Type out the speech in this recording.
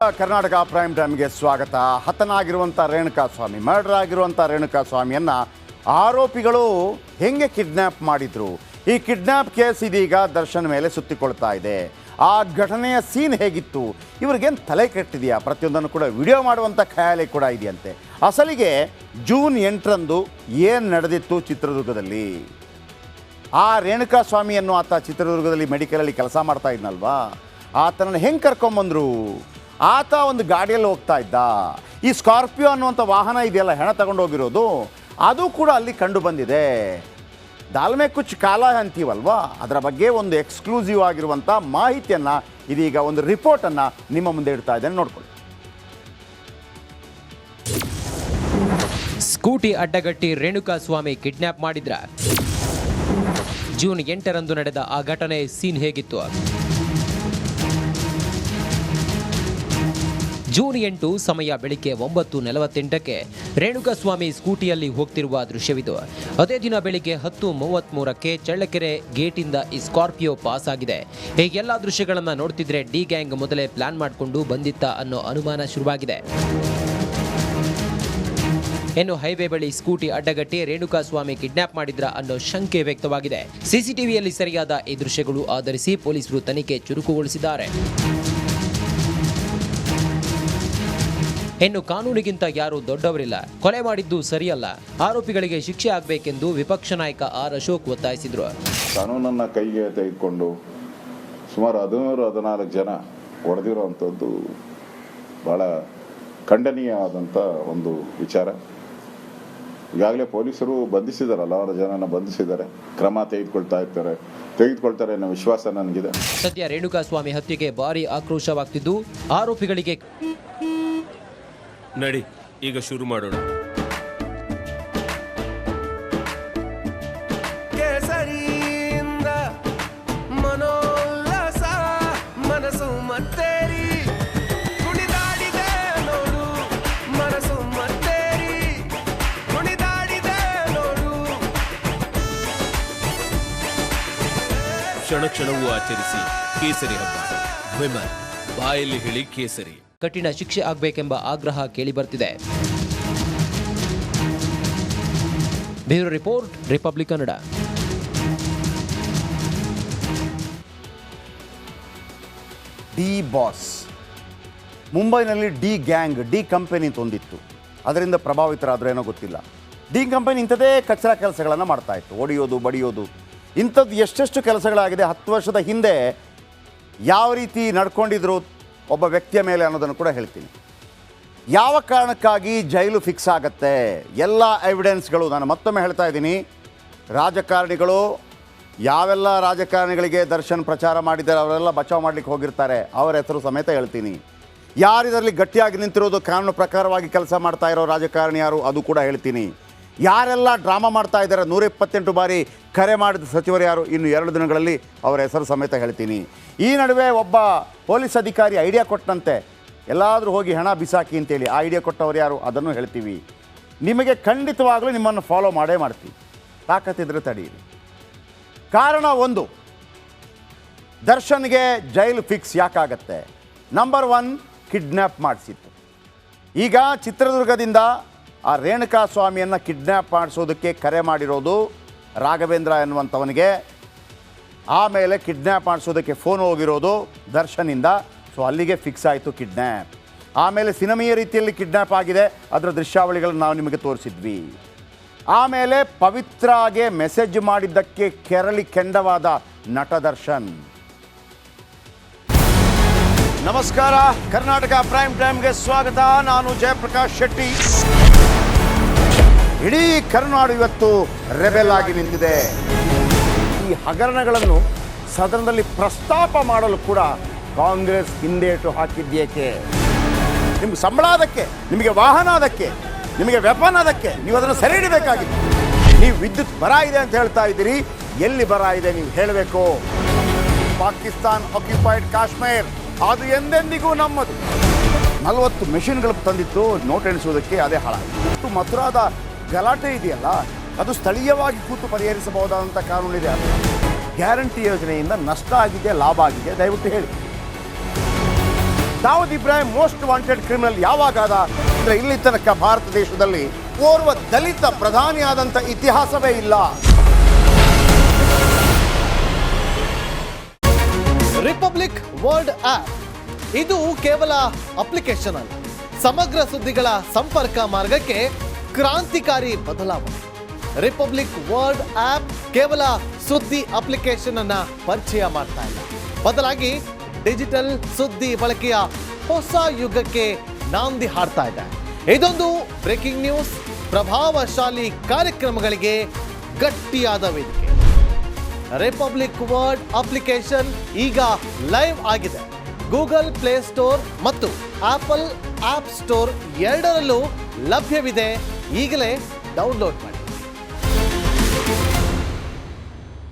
Karnataka prime ಟೈಮ್ಗೆ ಸ್ವಾಗತ. ಹತನಾಗಿರುವಂಥ Renukaswamy, murder ಆಗಿರುವಂಥ ರೇಣುಕಾಸ್ವಾಮಿಯನ್ನು ಆರೋಪಿಗಳು ಹೆಂಗೆ ಕಿಡ್ನ್ಯಾಪ್ ಮಾಡಿದ್ರು, ಈ ಕಿಡ್ನ್ಯಾಪ್ ಕೇಸ್ ಇದೀಗ ದರ್ಶನ್ ಮೇಲೆ ಸುತ್ತಿಕೊಳ್ತಾ ಇದೆ. ಆ ಘಟನೆಯ ಸೀನ್ ಹೇಗಿತ್ತು, ಇವ್ರಿಗೇನು ತಲೆ ಕೆಟ್ಟಿದೆಯಾ, ಪ್ರತಿಯೊಂದನ್ನು ಕೂಡ ವಿಡಿಯೋ ಮಾಡುವಂಥ ಖಯಾಲಿ ಕೂಡ ಇದೆಯಂತೆ. ಅಸಲಿಗೆ ಜೂನ್ 8ರಂದು ಏನು ನಡೆದಿತ್ತು ಚಿತ್ರದುರ್ಗದಲ್ಲಿ? ಆ ರೇಣುಕಾಸ್ವಾಮಿ ಅನ್ನೋ ಆತ ಚಿತ್ರದುರ್ಗದಲ್ಲಿ ಮೆಡಿಕಲಲ್ಲಿ ಕೆಲಸ ಮಾಡ್ತಾ ಇದ್ನಲ್ವಾ, ಆತನನ್ನು ಹೆಂಗೆ ಕರ್ಕೊಂಬಂದರು? ಆತ ಒಂದು ಗಾಡಿಯಲ್ಲಿ ಹೋಗ್ತಾ ಇದ್ದ. ಈ ಸ್ಕಾರ್ಪಿಯೋ ಅನ್ನುವಂಥ ವಾಹನ ಇದೆಯಲ್ಲ, ಹೆಣ ತಗೊಂಡೋಗಿರೋದು, ಅದು ಕೂಡ ಅಲ್ಲಿ ಕಂಡು ಬಂದಿದೆ. ದಾಲ್ಮೆ ಕುಚ್ ಕಾಲ ಅಂತೀವಲ್ವಾ, ಅದರ ಬಗ್ಗೆ ಒಂದು ಎಕ್ಸ್ಕ್ಲೂಸಿವ್ ಆಗಿರುವಂಥ ಮಾಹಿತಿಯನ್ನು, ಇದೀಗ ಒಂದು ರಿಪೋರ್ಟನ್ನು ನಿಮ್ಮ ಮುಂದೆ ಇಡ್ತಾ ಇದ್ದೇನೆ, ನೋಡ್ಕೊಳ್ಳಿ. ಸ್ಕೂಟಿ ಅಡ್ಡಗಟ್ಟಿ ರೇಣುಕಾಸ್ವಾಮಿ ಕಿಡ್ನ್ಯಾಪ್ ಮಾಡಿದ್ರ? ಜೂನ್ 8ರಂದು ನಡೆದ ಆ ಘಟನೆ ಸೀನ್ ಹೇಗಿತ್ತು? ಜೂನ್ 8 ಸಮಯ ಬೆಳಿಗ್ಗೆ 9:48ಕ್ಕೆ ರೇಣುಕಾಸ್ವಾಮಿ ಸ್ಕೂಟಿಯಲ್ಲಿ ಹೋಗ್ತಿರುವ ದೃಶ್ಯವಿದು. ಅದೇ ದಿನ ಬೆಳಿಗ್ಗೆ 10:33ಕ್ಕೆ ಚಳ್ಳಕೆರೆ ಗೇಟಿಂದ ಈ ಸ್ಕಾರ್ಪಿಯೋ ಪಾಸ್ ಆಗಿದೆ. ಈ ಎಲ್ಲ ದೃಶ್ಯಗಳನ್ನು ನೋಡ್ತಿದ್ರೆ ಡಿ ಗ್ಯಾಂಗ್ ಮೊದಲೇ ಪ್ಲಾನ್ ಮಾಡಿಕೊಂಡು ಬಂದಿತ್ತ ಅನ್ನೋ ಅನುಮಾನ ಶುರುವಾಗಿದೆ. ಇನ್ನು ಹೈವೇ ಬಳಿ ಸ್ಕೂಟಿ ಅಡ್ಡಗಟ್ಟಿ ರೇಣುಕಾಸ್ವಾಮಿ ಕಿಡ್ನ್ಯಾಪ್ ಮಾಡಿದ್ರ ಅನ್ನೋ ಶಂಕೆ ವ್ಯಕ್ತವಾಗಿದೆ. ಸಿಸಿಟಿವಿಯಲ್ಲಿ ಸರಿಯಾದ ಈ ದೃಶ್ಯಗಳು ಆಧರಿಸಿ ಪೊಲೀಸರು ತನಿಖೆ ಚುರುಕುಗೊಳಿಸಿದ್ದಾರೆ. ಇನ್ನು ಕಾನೂನಿಗಿಂತ ಯಾರೂ ದೊಡ್ಡವರಿಲ್ಲ, ಕೊಲೆ ಮಾಡಿದ್ದು ಸರಿಯಲ್ಲ, ಆರೋಪಿಗಳಿಗೆ ಶಿಕ್ಷೆ ಆಗಬೇಕೆಂದು ವಿಪಕ್ಷ ನಾಯಕ ಆರ್ ಅಶೋಕ್ ಒತ್ತಾಯಿಸಿದ್ರು. ಕಾನೂನನ್ನು ಕೈಗೆ ತೆಗೆದುಕೊಂಡು ಸುಮಾರು 14 ಜನ ಹೊಡೆದಿರುವಂಥದ್ದು ಭಾಳ ಖಂಡನೀಯವಾದಂಥ ಒಂದು ವಿಚಾರ. ಈಗಾಗಲೇ ಪೊಲೀಸರು ಬಂಧಿಸಿದಾರಲ್ಲ, 6 ಜನನ ಬಂಧಿಸಿದ್ದಾರೆ, ಕ್ರಮ ತೆಗೆದುಕೊಳ್ತಾರೆ ಅನ್ನೋ ವಿಶ್ವಾಸ ನನಗಿದೆ. ಸದ್ಯ ರೇಣುಕಾಸ್ವಾಮಿ ಹತ್ಯೆಗೆ ಭಾರಿ ಆಕ್ರೋಶವಾಗ್ತಿದ್ದು, ಆರೋಪಿಗಳಿಗೆ ನಡಿ ಈಗ ಶುರು ಮಾಡೋಣ. ಕೇಸರಿಯಿಂದ ಮನೋಲ್ಲಾಸ ಮನಸ್ಸು ಮತ್ತೇರಿ ಕುಣಿದಾಡಿದೆ ನೋಡು, ಮನಸ್ಸು ಮತ್ತೇರಿ ಕುಣಿದಾಡಿದೆ ನೋಡು. ಕ್ಷಣ ಕ್ಷಣವೂ ಆಚರಿಸಿ ಕೇಸರಿ ಹಬ್ಬ. ವಿಮಲ್ ಬಾಯಲ್ಲಿ ಹೇಳಿ ಕೇಸರಿ. ಕಠಿಣ ಶಿಕ್ಷೆ ಆಗಬೇಕೆಂಬ ಆಗ್ರಹ ಕೇಳಿಬರ್ತಿದೆ. Bureau report, Republic Kannada. D boss, ಮುಂಬೈನಲ್ಲಿ ಡಿ ಗ್ಯಾಂಗ್, ಡಿ ಕಂಪನಿ ಅಂತ ಒಂದಿತ್ತು, ಅದರಿಂದ ಪ್ರಭಾವಿತರಾದರೂ ಏನೋ ಗೊತ್ತಿಲ್ಲ. ಡಿ ಕಂಪನಿ ಇಂಥದೇ ಕಚ್ಚರ ಕೆಲಸಗಳನ್ನು ಮಾಡ್ತಾ ಇತ್ತು, ಹೊಡೆಯೋದು ಬಡಿಯೋದು, ಇಂಥದ್ದು ಎಷ್ಟೆಷ್ಟು ಕೆಲಸಗಳಾಗಿದೆ. 10 ವರ್ಷದ ಹಿಂದೆ ಯಾವ ರೀತಿ ನಡ್ಕೊಂಡಿದ್ರು ಒಬ್ಬ ವ್ಯಕ್ತಿಯ ಮೇಲೆ ಅನ್ನೋದನ್ನು ಕೂಡ ಹೇಳ್ತೀನಿ. ಯಾವ ಕಾರಣಕ್ಕಾಗಿ ಜೈಲು ಫಿಕ್ಸ್ ಆಗತ್ತೆ, ಎಲ್ಲ ಎವಿಡೆನ್ಸ್ಗಳು ನಾನು ಮತ್ತೊಮ್ಮೆ ಹೇಳ್ತಾ ಇದ್ದೀನಿ. ರಾಜಕಾರಣಿಗಳು, ಯಾವೆಲ್ಲ ರಾಜಕಾರಣಿಗಳಿಗೆ ದರ್ಶನ್ ಪ್ರಚಾರ ಮಾಡಿದ್ದಾರೆ ಅವರೆಲ್ಲ ಬಚಾವ್ ಮಾಡಲಿಕ್ಕೆ ಹೋಗಿರ್ತಾರೆ, ಅವರ ಹೆಸರು ಸಮೇತ ಹೇಳ್ತೀನಿ. ಯಾರಿದರಲ್ಲಿ ಗಟ್ಟಿಯಾಗಿ ನಿಂತಿರೋದು, ಕಾನೂನು ಪ್ರಕಾರವಾಗಿ ಕೆಲಸ ಮಾಡ್ತಾ ಇರೋ ರಾಜಕಾರಣಿ ಯಾರು, ಅದು ಕೂಡ ಹೇಳ್ತೀನಿ. ಯಾರೆಲ್ಲ ಡ್ರಾಮಾ ಮಾಡ್ತಾ ಇದ್ದಾರೆ, 128 ಬಾರಿ ಕರೆ ಮಾಡಿದ ಸಚಿವರು ಯಾರು, ಇನ್ನು 2 ದಿನಗಳಲ್ಲಿ ಅವರ ಹೆಸರು ಸಮೇತ ಹೇಳ್ತೀನಿ. ಈ ನಡುವೆ ಒಬ್ಬ ಪೊಲೀಸ್ ಅಧಿಕಾರಿ ಐಡಿಯಾ ಕೊಟ್ಟಂತೆ, ಎಲ್ಲಾದರೂ ಹೋಗಿ ಹಣ ಬಿಸಾಕಿ ಅಂತೇಳಿ. ಆ ಐಡಿಯಾ ಕೊಟ್ಟವರು ಯಾರು, ಅದನ್ನು ಹೇಳ್ತೀವಿ. ನಿಮಗೆ ಖಂಡಿತವಾಗಲೂ ನಿಮ್ಮನ್ನು ಫಾಲೋ ಮಾಡೇ ಮಾಡ್ತೀವಿ, ತಾಕತ್ತಿದ್ರೆ ತಡೀರಿ. ಕಾರಣ 1, ದರ್ಶನ್ಗೆ ಜೈಲು ಫಿಕ್ಸ್ ಯಾಕಾಗತ್ತೆ? ನಂಬರ್ 1, ಕಿಡ್ನ್ಯಾಪ್ ಮಾಡಿಸಿತ್ತು. ಈಗ ಚಿತ್ರದುರ್ಗದಿಂದ ಆ ರೇಣುಕಾಸ್ವಾಮಿಯನ್ನು ಕಿಡ್ನ್ಯಾಪ್ ಮಾಡಿಸೋದಕ್ಕೆ ಕರೆ ಮಾಡಿರೋದು ರಾಘವೇಂದ್ರ ಎನ್ನುವಂಥವನಿಗೆ. ಆಮೇಲೆ ಕಿಡ್ನ್ಯಾಪ್ ಮಾಡಿಸೋದಕ್ಕೆ ಫೋನ್ ಹೋಗಿರೋದು ದರ್ಶನಿಂದ. ಸೊ ಅಲ್ಲಿಗೆ ಫಿಕ್ಸ್ ಆಯಿತು ಕಿಡ್ನ್ಯಾಪ್. ಆಮೇಲೆ ಸಿನಿಮೀಯ ರೀತಿಯಲ್ಲಿ ಕಿಡ್ನ್ಯಾಪ್ ಆಗಿದೆ, ಅದರ ದೃಶ್ಯಾವಳಿಗಳನ್ನು ನಾವು ನಿಮಗೆ ತೋರಿಸಿದ್ವಿ. ಆಮೇಲೆ ಪವಿತ್ರಾಗೆ ಮೆಸೇಜ್ ಮಾಡಿದ್ದಕ್ಕೆ ಕೆಂಡವಾದ ನಟ ದರ್ಶನ್. ನಮಸ್ಕಾರ, ಕರ್ನಾಟಕ ಪ್ರೈಮ್ ಟೈಮ್ಗೆ ಸ್ವಾಗತ. ನಾನು ಜಯಪ್ರಕಾಶ್ ಶೆಟ್ಟಿ. ಇಡೀ ಕರುನಾಡು ಇವತ್ತು ರೆಬೆಲ್ ಆಗಿ ನಿಂತಿದೆ. ಈ ಹಗರಣಗಳನ್ನು ಸದನದಲ್ಲಿ ಪ್ರಸ್ತಾಪ ಮಾಡಲು ಕೂಡ ಕಾಂಗ್ರೆಸ್ ಹಿಂದೇಟು ಹಾಕಿದ್ದೇಕೆ? ನಿಮ್ಗೆ ಸಂಬಳ ಅದಕ್ಕೆ, ನಿಮಗೆ ವಾಹನ ಅದಕ್ಕೆ, ನಿಮಗೆ ವೆಪನ್ ಅದಕ್ಕೆ, ನೀವು ಅದನ್ನು ಸೆರೆ ಹಿಡಿಬೇಕಾಗಿತ್ತು. ನೀವು ವಿದ್ಯುತ್ ಬರ ಇದೆ ಅಂತ ಹೇಳ್ತಾ ಇದ್ದೀರಿ, ಎಲ್ಲಿ ಬರ ಇದೆ ನೀವು ಹೇಳಬೇಕು. ಪಾಕಿಸ್ತಾನ್ ಆಕ್ಯುಪೈಡ್ ಕಾಶ್ಮೀರ್ ಅದು ಎಂದೆಂದಿಗೂ ನಮ್ಮದು. 40 ಮೆಷಿನ್ಗಳು ತಂದಿತ್ತು ನೋಟ್ ಎಣಿಸುವುದಕ್ಕೆ, ಅದೇ ಹಾಳಾಗಿತ್ತು. ಮಥುರಾದ ಗಲಾಟೆ ಇದೆಯಲ್ಲ, ಅದು ಸ್ಥಳೀಯವಾಗಿ ಕೂತು ಪರಿಹರಿಸಬಹುದಾದಂಥ ಕಾನೂನಿದೆ. ಗ್ಯಾರಂಟಿ ಯೋಜನೆಯಿಂದ ನಷ್ಟ ಆಗಿದೆ, ಲಾಭ ಆಗಿದೆ, ದಯವಿಟ್ಟು ಹೇಳಿ. Dawood Ibrahim most wanted criminal ಯಾವಾಗಾದ ಅಂದ್ರೆ ಇಲ್ಲಿ ತನಕ ಭಾರತ ದೇಶದಲ್ಲಿ ಓರ್ವ ದಲಿತ ಪ್ರಧಾನಿಯಾದಂಥ ಇತಿಹಾಸವೇ ಇಲ್ಲ. ರಿಪಬ್ಲಿಕ್ ವರ್ಲ್ಡ್ ಆಪ್ ಇದು ಕೇವಲ ಅಪ್ಲಿಕೇಶನ್ ಅಲ್ಲ, ಸಮಗ್ರ ಸುದ್ದಿಗಳ ಸಂಪರ್ಕ ಮಾರ್ಗಕ್ಕೆ ಕ್ರಾಂತಿಕಾರಿ ಬದಲಾವಣೆ. ರಿಪಬ್ಲಿಕ್ ವರ್ಲ್ಡ್ ಆಪ್ ಕೇವಲ ಸುದ್ದಿ ಅಪ್ಲಿಕೇಶನ್ ಅನ್ನ ಪರಿಚಯ ಮಾಡ್ತಾ ಇಲ್ಲ, ಬದಲಾಗಿ ಡಿಜಿಟಲ್ ಸುದ್ದಿ ಬಳಕೆಯ ಹೊಸ ಯುಗಕ್ಕೆ ನಾಂದಿ ಹಾಡ್ತಾ ಇದೆ. ಇದೊಂದು ಬ್ರೇಕಿಂಗ್ ನ್ಯೂಸ್, ಪ್ರಭಾವಶಾಲಿ ಕಾರ್ಯಕ್ರಮಗಳಿಗೆ ಗಟ್ಟಿಯಾದ ವೇದಿಕೆ. ರಿಪಬ್ಲಿಕ್ ವರ್ಲ್ಡ್ ಅಪ್ಲಿಕೇಶನ್ ಈಗ ಲೈವ್ ಆಗಿದೆ. ಗೂಗಲ್ ಪ್ಲೇ ಸ್ಟೋರ್ ಮತ್ತು ಆಪಲ್ ಆಪ್ ಸ್ಟೋರ್ ಎರಡರಲ್ಲೂ ಲಭ್ಯವಿದೆ. ಈಗಲೇ ಡೌನ್ಲೋಡ್ ಮಾಡಿ.